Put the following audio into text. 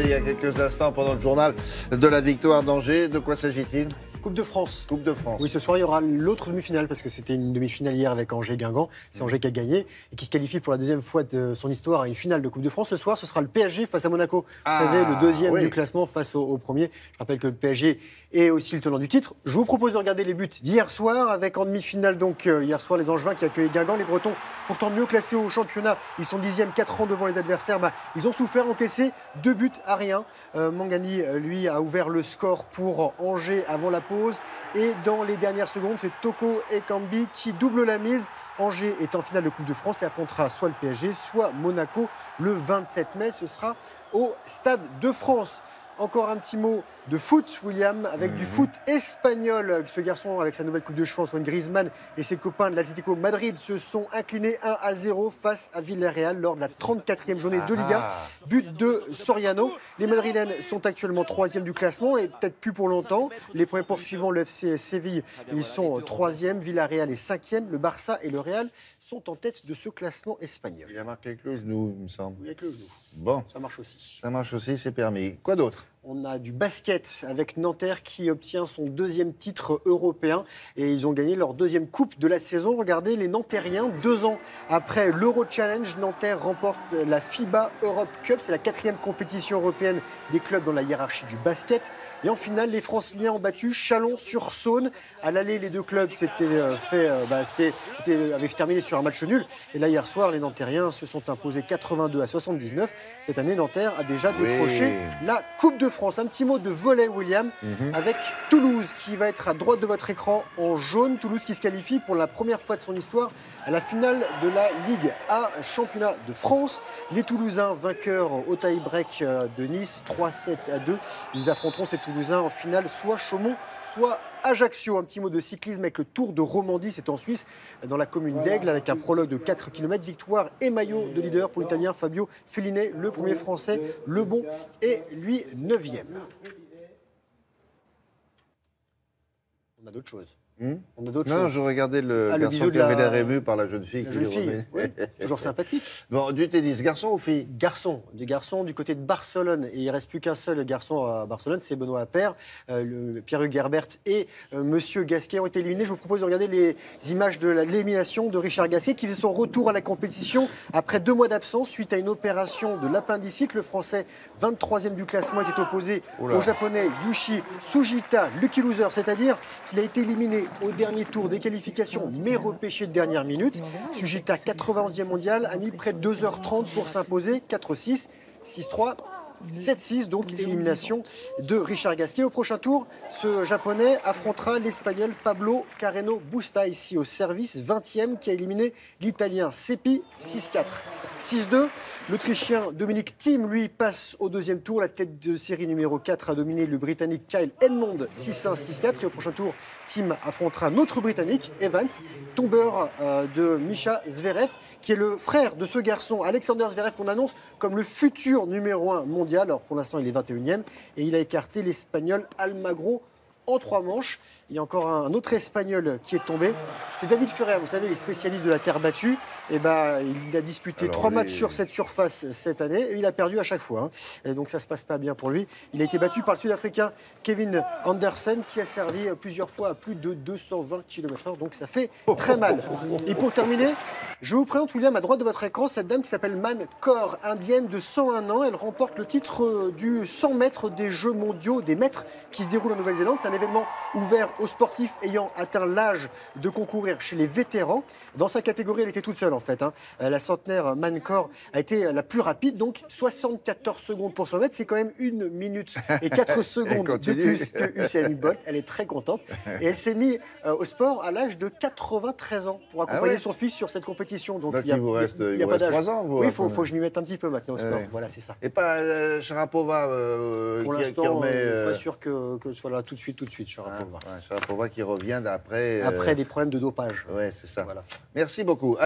il y a quelques instants pendant le journal de la victoire d'Angers. De quoi s'agit-il? Coupe de France. Coupe de France. Oui, ce soir, il y aura l'autre demi-finale, parce que c'était une demi-finale hier avec Angers-Guingamp. C'est Angers qui a gagné et qui se qualifie pour la deuxième fois de son histoire à une finale de Coupe de France. Ce soir, ce sera le PSG face à Monaco. Vous savez, le deuxième du classement face au premier. Je rappelle que le PSG est aussi le tenant du titre. Je vous propose de regarder les buts d'hier soir, avec en demi-finale, donc hier soir, les Angevins qui accueillent Guingamp. Les Bretons, pourtant mieux classés au championnat, ils sont 10e, 4 rangs devant les adversaires. Ils ont souffert, encaissé 2 buts à rien. Mangani, lui, a ouvert le score pour Angers avant la pause. Et dans les dernières secondes, c'est Toko Ekambi qui double la mise. Angers est en finale de Coupe de France et affrontera soit le PSG, soit Monaco le 27 mai. Ce sera au Stade de France. Encore un petit mot de foot, William, avec du foot espagnol. Ce garçon, avec sa nouvelle coupe de cheveux, Antoine Griezmann et ses copains de l'Atlético Madrid se sont inclinés 1-0 face à Villarreal lors de la 34e journée de Liga. But de Soriano. Les Madrilènes sont actuellement 3e du classement et peut-être plus pour longtemps. Les premiers poursuivants, le FC Séville, ils sont 3e. Villarreal est 5e. Le Barça et le Real sont en tête de ce classement espagnol. Il a marqué avec le genou, il me semble. Oui, avec le genou. Bon. Ça marche aussi. Ça marche aussi, c'est permis. Quoi d'autre? On a du basket avec Nanterre qui obtient son 2e titre européen et ils ont gagné leur 2e coupe de la saison. Regardez les Nanterriens, 2 ans après l'Euro Challenge, Nanterre remporte la FIBA Europe Cup. C'est la 4e compétition européenne des clubs dans la hiérarchie du basket. Et en finale, les Franciliens ont battu Chalon-sur-Saône. À l'aller, les deux clubs avaient terminé sur un match nul. Et là, hier soir, les Nanterriens se sont imposés 82-79. Cette année, Nanterre a déjà décroché la Coupe de France. Un petit mot de volley, William, avec Toulouse qui va être à droite de votre écran en jaune. Toulouse qui se qualifie pour la première fois de son histoire à la finale de la Ligue A, championnat de France. Les Toulousains, vainqueurs au tie-break de Nice, 3-7-2. Ils affronteront ces Toulousains en finale, soit Chaumont, soit Ajaccio. Un petit mot de cyclisme avec le Tour de Romandie, c'est en Suisse, dans la commune d'Aigle, avec un prologue de 4 km. Victoire et maillot de leader pour l'Italien Fabio Fellinet, le premier Français. Le Bon est, lui, 9e. On a d'autres choses. On a d'autres choses. Non, je regardais le garçon qui avait l'air ému par la jeune fille. La jeune fille, oui, toujours sympathique. Bon, du tennis, garçon ou fille? Garçon, du garçon du côté de Barcelone. Et il ne reste plus qu'un seul garçon à Barcelone, c'est Benoît Paire. Pierre-Hugues Herbert et Monsieur Gasquet ont été éliminés. Je vous propose de regarder les images de l'élimination de Richard Gasquet, qui faisait son retour à la compétition après 2 mois d'absence suite à une opération de l'appendicite. Le Français, 23e du classement, était opposé au Japonais Yushi Sugita, lucky loser, c'est-à-dire qu'il a été éliminé au dernier tour des qualifications, mais repêché de dernière minute. Sugita, 91e mondial, a mis près de 2h30 pour s'imposer, 4-6, 6-3, 7-6, donc élimination de Richard Gasquet. Au prochain tour, ce Japonais affrontera l'Espagnol Pablo Carreno Busta, ici au service, 20e, qui a éliminé l'Italien Seppi, 6-4. 6-2, l'Autrichien Dominic Thiem, lui, passe au 2e tour. La tête de série numéro 4 a dominé le Britannique Kyle Edmond, 6-1, 6-4. Et au prochain tour, Thiem affrontera notre Britannique, Evans, tombeur de Misha Zverev, qui est le frère de ce garçon, Alexander Zverev, qu'on annonce comme le futur numéro 1 mondial. Alors pour l'instant, il est 21e et il a écarté l'Espagnol Almagro en 3 manches. Il y a encore un autre Espagnol qui est tombé. C'est David Ferrer, vous savez, les spécialistes de la terre battue. Et il a disputé 3 matchs sur cette surface cette année et il a perdu à chaque fois. Et donc ça se passe pas bien pour lui. Il a été battu par le Sud-Africain Kevin Anderson, qui a servi plusieurs fois à plus de 220 km/h. Donc ça fait très mal. Et pour terminer, je vous présente, William, à droite de votre écran, cette dame qui s'appelle Man Kaur, indienne de 101 ans. Elle remporte le titre du 100 mètres des Jeux mondiaux des maîtres qui se déroulent en Nouvelle-Zélande. C'est un événement ouvert aux sportifs ayant atteint l'âge de concourir chez les vétérans. Dans sa catégorie, elle était toute seule en fait. La centenaire Man Kaur a été la plus rapide, donc 74 secondes pour 100 mètres. C'est quand même 1 minute et 4 secondes de plus que Usain Bolt. Elle est très contente. Et elle s'est mise au sport à l'âge de 93 ans pour accompagner son fils sur cette compétition. Donc il n'y a pas d'âge. Oui, il faut que je m'y mette un petit peu maintenant au sport. Voilà, c'est ça. Et pas Sharapova pour l'instant, pas sûr que ce soit là tout de suite, Sharapova. Sharapova qui revient d'après... Après des problèmes de dopage. Oui, c'est ça. Voilà. Merci beaucoup.